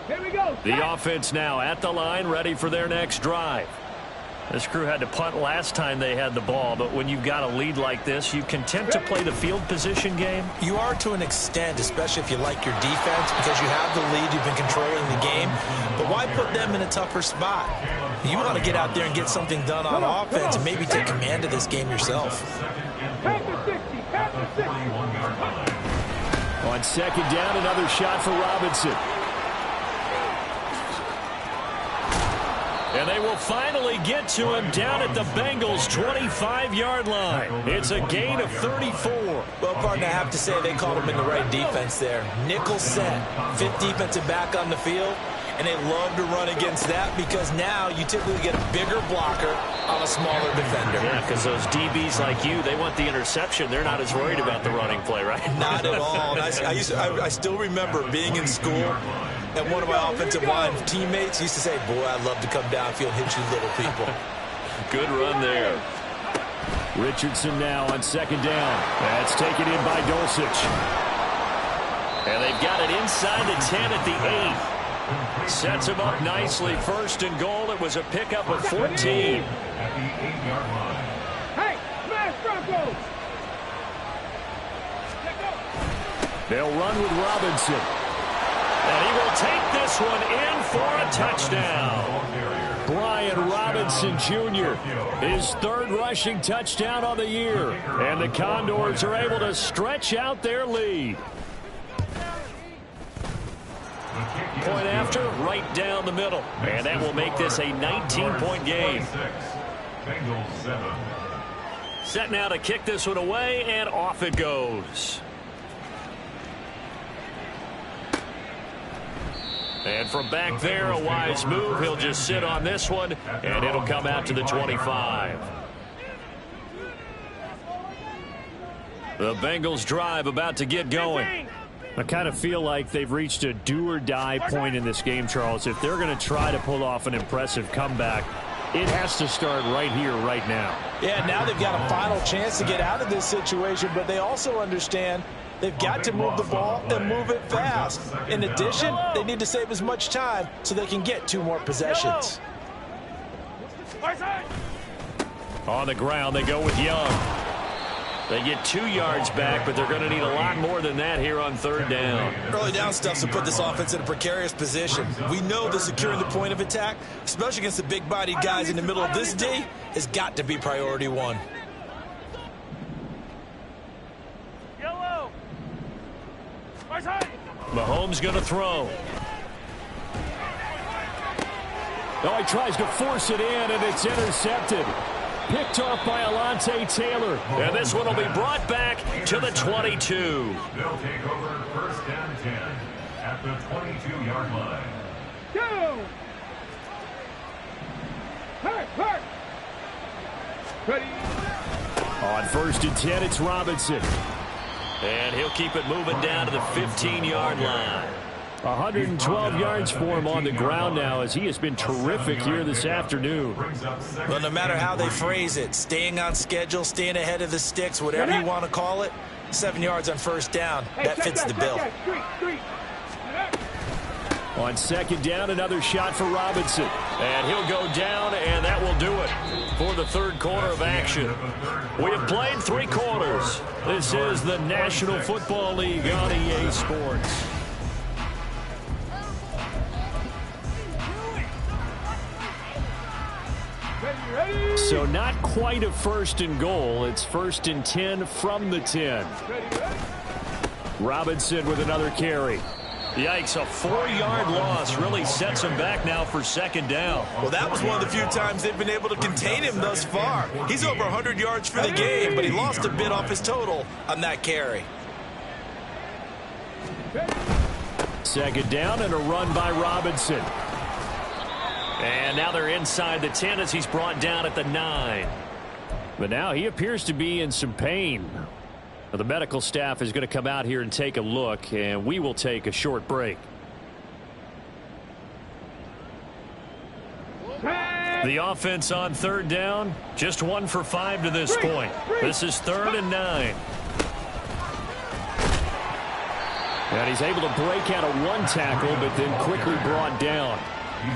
Here we go. The offense now at the line, ready for their next drive. This crew had to punt last time they had the ball, but when you've got a lead like this, you content to play the field position game? You are to an extent, especially if you like your defense, because you have the lead, you've been controlling the game. But why put them in a tougher spot? You want to get out there and get something done on offense and maybe take command of this game yourself. On second down, another shot for Robinson. And they will finally get to him down at the Bengals' 25-yard line. It's a gain of 34. Well, partner, I have to say they called him in the right defense there. Nickel set, fifth defensive back on the field, and they love to run against that because now you typically get a bigger blocker on a smaller defender. Yeah, because those DBs like you, they want the interception. They're not as worried about the running play, right? Not at all. I still remember being in school, and one of my offensive line teammates used to say, boy, I'd love to come downfield and hit you little people. Good run there. Richardson now on second down. That's taken in by Dulcich. And they've got it inside the 10 at the 8. Sets him up nicely. First and goal. It was a pickup of 14. Hey, smash Broncos! They'll run with Robinson. And he will take this one in for a touchdown. Brian Robinson Jr., his third rushing touchdown on the year. And the Condors are able to stretch out their lead. Point after, right down the middle. And that will make this a 19-point game. Set now to kick this one away, and off it goes. And from back there, a wise move. He'll just sit on this one, and it'll come out to the 25. The Bengals drive about to get going. I kind of feel like they've reached a do-or-die point in this game, Charles. If they're going to try to pull off an impressive comeback, it has to start right here, right now. Yeah, now they've got a final chance to get out of this situation, but they also understand they've got to move the ball and move it fast. In addition, they need to save as much time so they can get 2 more possessions. On the ground, they go with Young. They get 2 yards back, but they're going to need a lot more than that here on third down. Early down stuff to put this offense in a precarious position. We know that securing the point of attack, especially against the big-bodied guys in the middle of this D, has got to be priority 1. Mahomes going to throw. Oh, he tries to force it in, and it's intercepted. Picked off by Alontae Taylor. And this one will be brought back to the 22. They'll take over first and 10 at the 22-yard line. Go! Hurt! Ready? On first and 10, it's Robinson. And he'll keep it moving down to the 15-yard line. 112 yards for him on the ground now as he has been terrific here this afternoon. Well, no matter how they phrase it, staying on schedule, staying ahead of the sticks, whatever you want to call it, 7 yards on first down, that fits the bill. On second down, another shot for Robinson. And he'll go down, and that will do it for the third quarter of action. We have played 3 quarters. This is the National Football League on EA Sports. So not quite a first and goal. It's first and 10 from the 10. Robinson with another carry. Yikes, a 4-yard loss really sets him back now for second down. Well, that was one of the few times they've been able to contain him thus far. He's over 100 yards for the game, but he lost a bit off his total on that carry. Second down and a run by Robinson. And now they're inside the 10 as he's brought down at the 9. But now he appears to be in some pain. The medical staff is going to come out here and take a look, and we will take a short break. The offense on third down, just 1 for 5 to this point. This is 3rd and 9. And he's able to break out of one tackle, but then quickly brought down.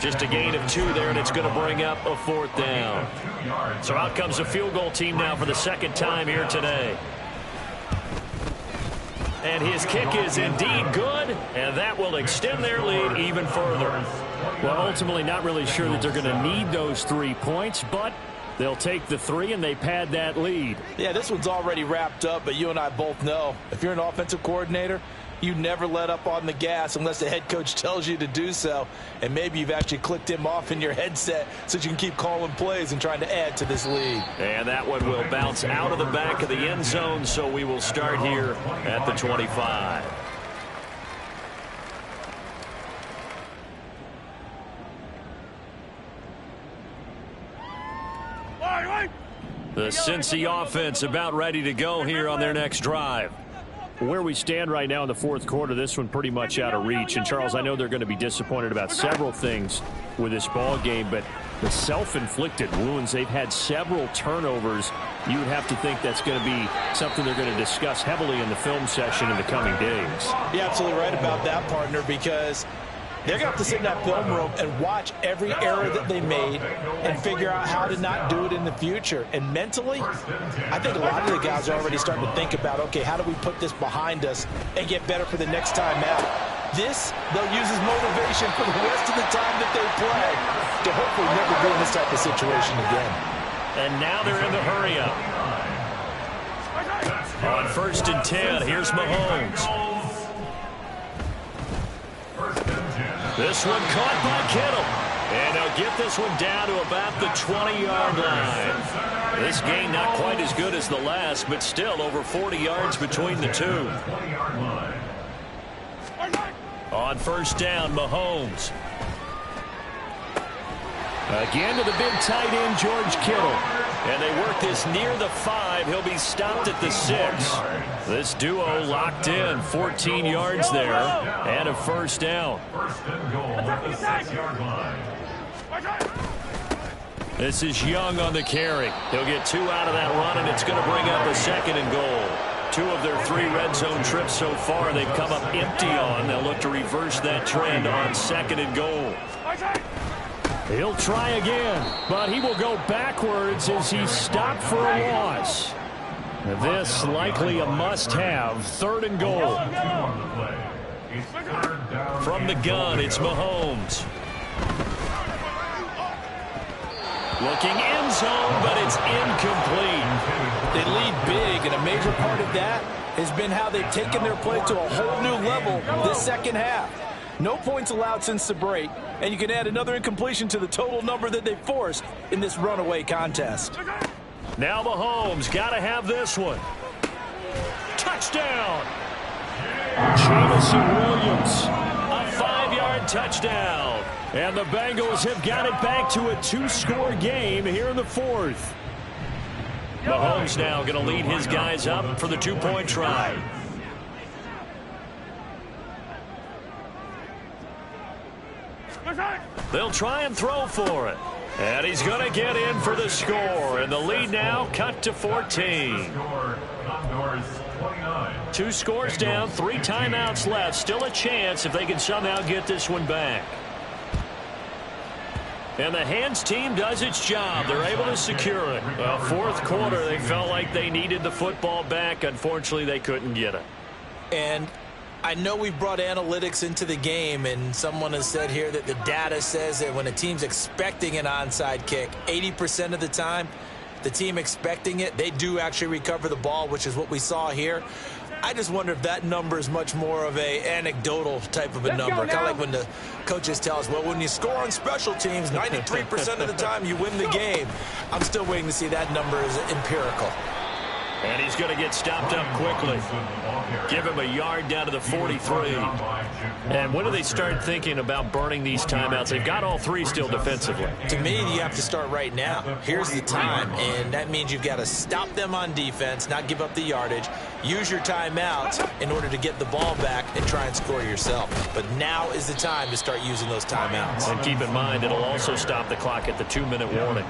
Just a gain of 2 there, and it's going to bring up a 4th down. So out comes the field goal team now for the 2nd time here today. And his kick is indeed good, and that will extend their lead even further. Well, ultimately not really sure that they're going to need those 3 points, but they'll take the 3 and they pad that lead. Yeah, this one's already wrapped up, but you and I both know if you're an offensive coordinator, you never let up on the gas unless the head coach tells you to do so. And maybe you've actually clicked him off in your headset so you can keep calling plays and trying to add to this lead. And that one will bounce out of the back of the end zone, so we will start here at the 25. The Cincy offense about ready to go here on their next drive. Where we stand right now in the 4th quarter, this one pretty much out of reach. And, Charles, I know they're going to be disappointed about several things with this ball game, but the self-inflicted wounds, they've had several turnovers. You would have to think that's going to be something they're going to discuss heavily in the film session in the coming days. You're absolutely right about that, partner, because they're going to have to sit in that film room and watch every error that they made and figure out how to not do it in the future. And mentally, I think a lot of the guys are already starting to think about, okay, how do we put this behind us and get better for the next time out? This, they'll use as motivation for the rest of the time that they play to hopefully never be in this type of situation again. And now they're in the hurry-up. On 1st and 10, here's Mahomes. This one caught by Kittle. And they'll get this one down to about the 20-yard line. This gain not quite as good as the last, but still over 40 yards between the two. On 1st down, Mahomes. Again to the big tight end, George Kittle. And they work this near the 5. He'll be stopped at the 6. This duo locked in. 14 yards there. And a 1st down. This is Young on the carry. He'll get 2 out of that run, and it's going to bring up a 2nd and goal. 2 of their 3 red zone trips so far they've come up empty on. They'll look to reverse that trend on 2nd and goal. He'll try again, but he will go backwards as he's stopped for a loss. This likely a must-have. 3rd and goal. From the gun, it's Mahomes. Looking end zone, but it's incomplete. They lead big, and a major part of that has been how they've taken their play to a whole new level this 2nd half. No points allowed since the break, and you can add another incompletion to the total number that they forced in this runaway contest. Now Mahomes got to have this one. Touchdown! Jamison Williams, a 5-yard touchdown. And the Bengals have got it back to a 2-score game here in the 4th. Mahomes now going to lead his guys up for the 2-point try. They'll try and throw for it. And he's going to get in for the score. And the lead now cut to 14. 2 scores down, 3 timeouts left. Still a chance if they can somehow get this one back. And the hands team does its job. They're able to secure it. Well, 4th quarter, they felt like they needed the football back. Unfortunately, they couldn't get it. And I know we brought analytics into the game, and someone has said here that the data says that when a team's expecting an onside kick, 80% of the time, the team expecting it, they do actually recover the ball, which is what we saw here. I just wonder if that number is much more of a anecdotal type of a number. Kind of like when the coaches tell us, well, when you score on special teams, 93% of the time you win the game. I'm still waiting to see that number is empirical. And he's going to get stopped up quickly. Give him a yard down to the 43. And when do they start thinking about burning these timeouts? They've got all 3 still defensively. To me, you have to start right now. Here's the time, and that means you've got to stop them on defense, not give up the yardage, use your timeouts in order to get the ball back and try and score yourself. But now is the time to start using those timeouts. And keep in mind, it'll also stop the clock at the 2-minute warning.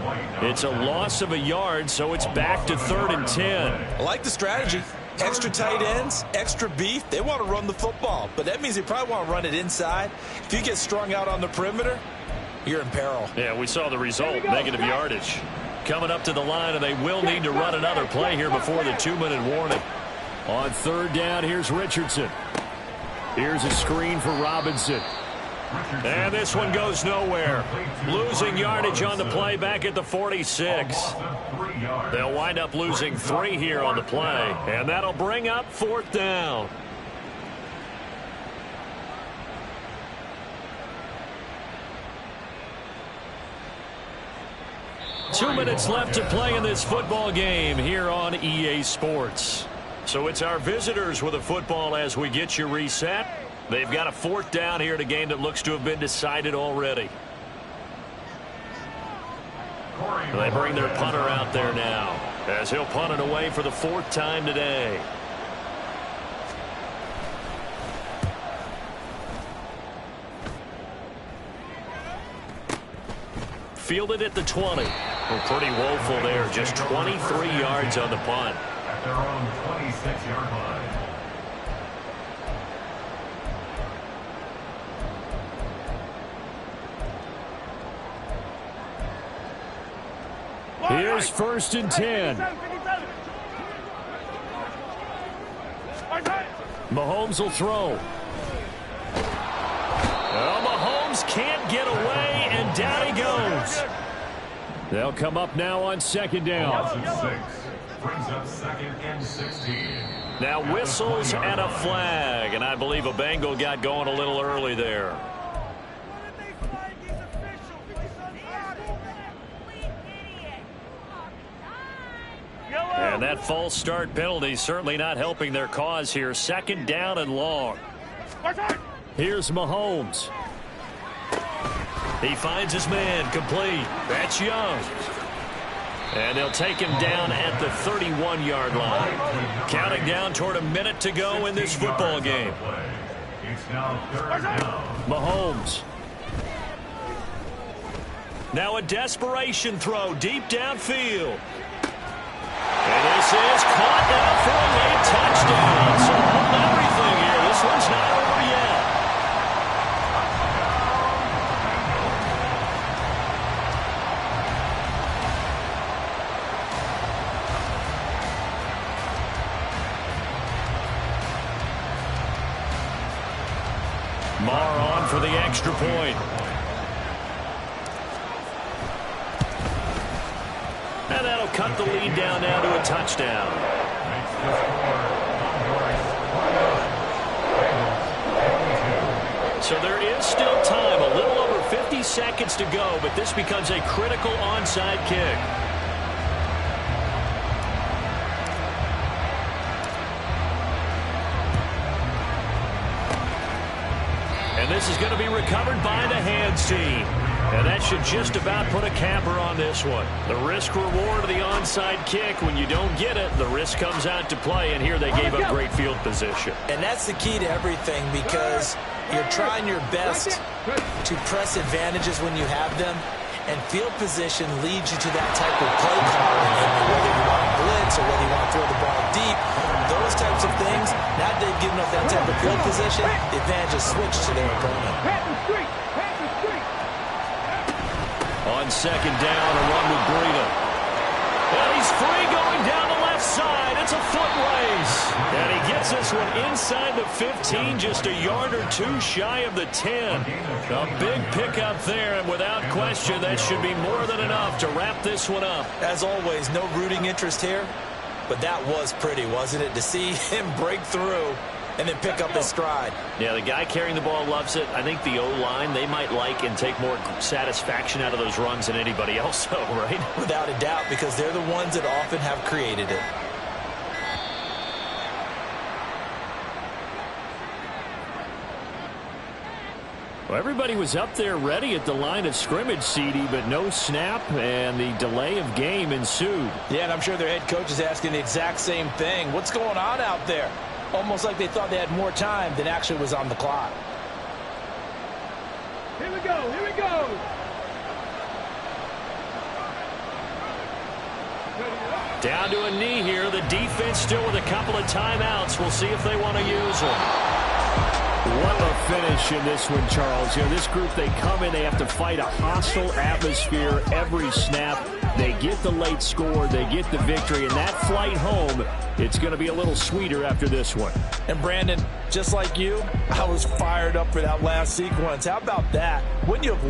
It's a loss of a yard, so it's back to 3rd and 10. I like the strategy. Extra tight ends, extra beef, they want to run the football. But that means they probably want to run it inside. If you get strung out on the perimeter, you're in peril. Yeah, we saw the result, negative yardage. Coming up to the line, and they will need to run another play here before the 2-minute warning. On third down, here's Richardson. Here's a screen for Robinson. And this one goes nowhere. Losing yardage on the play back at the 46. They'll wind up losing 3 here on the play. And that'll bring up 4th down. Two minutes left to play in this football game here on EA Sports. So it's our visitors with a football as we get you reset. They've got a 4th down here in a game that looks to have been decided already. They bring their punter out there now as he'll punt it away for the 4th time today. Fielded at the 20. Well, pretty woeful there. Just 23 yards on the punt. At their own 26-yard line. Here's 1st and 10. Mahomes will throw. Well, Mahomes can't get away, and down he goes. They'll come up now on 2nd down. 6 brings up 2nd and 16. Now whistles and a flag, and I believe a Bengal got going a little early there. And that false start penalty certainly not helping their cause here. 2nd down and long. Here's Mahomes. He finds his man complete. That's Young. And they'll take him down at the 31-yard line. Counting down toward a minute to go in this football game. It's now 3rd down. Mahomes. Now a desperation throw deep downfield. And this is caught now for a late touchdown. So hold everything here. This one's not over yet. Marr on for the extra point. And that'll cut the lead down now to a touchdown. So there is still time, a little over 50 seconds to go, but this becomes a critical onside kick. And this is going to be recovered by the hands team. And that should just about put a capper on this one. The risk-reward of the onside kick, when you don't get it, the risk comes out to play, and here they gave up great field position. And that's the key to everything, because you're trying your best to press advantages when you have them, and field position leads you to that type of play calling, whether you want to blitz or whether you want to throw the ball deep. Those types of things, now that they've given up that type of field position, the advantage is switched to their opponent. On 2nd down, a run with Breida. And he's free going down the left side. It's a foot race. And he gets this one inside the 15, just a yard or 2 shy of the 10. A big pickup there, and without question, that should be more than enough to wrap this one up. As always, no rooting interest here, but that was pretty, wasn't it? To see him break through and then pick up his stride. Yeah, the guy carrying the ball loves it. I think the O-line, they might like and take more satisfaction out of those runs than anybody else, though, right? Without a doubt, because they're the ones that often have created it. Well, everybody was up there ready at the line of scrimmage, CD, but no snap, and the delay of game ensued. Yeah, and I'm sure their head coach is asking the exact same thing. What's going on out there? Almost like they thought they had more time than actually was on the clock. Here we go, here we go. Down to a knee here. The defense still with a couple of timeouts. We'll see if they want to use them. What a finish in this one, Charles. You know, this group, they come in, they have to fight a hostile atmosphere every snap. They get the late score, they get the victory, and that flight home, it's going to be a little sweeter after this one. And Brandon, just like you, I was fired up for that last sequence. How about that? Wouldn't you have loved